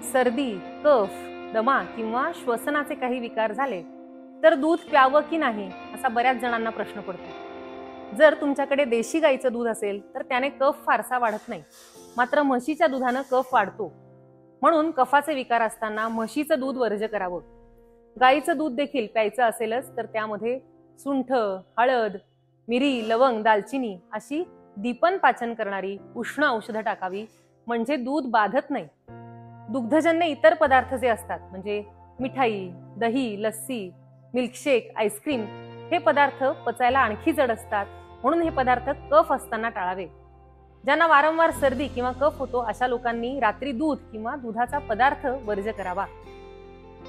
सर्दी, कफ, दमा किंवा श्वसनाचे काही विकार झाले तर दूध प्यावं की नाही असा बऱ्याच जणांना प्रश्न पडतो। जर तुमच्याकडे देशी गाईचं दूध असेल तर त्याने कफ फारसा वाढत नाही, मात्र म्हशीच्या दुधानं कफ वाढतो। म्हणून कफाचे विकार असताना म्हशीचं दूध वर्ज्य करावं। गाईचं दूध देखील प्यायचं असेलच तर त्यामध्ये सुंठ, हळद, मिरी, लवंग, दालचिनी अशी दीपन पाचन करणारी उष्ण औषधं टाकावी, म्हणजे दूध बाधत नाही। दुग्धजन्य इतर पदार्थ जे असतात म्हणजे मिठाई, दही, लस्सी, मिल्कशेक, आईस्क्रीम हे पदार्थ पचायला आणखी जड असतात, म्हणून हे पदार्थ कफ असताना टाळावे। ज्यांना वारंवार सर्दी किंवा कफ होतो अशा लोकांनी रात्री दूध किंवा दुधाचा पदार्थ वर्ज्य करावा।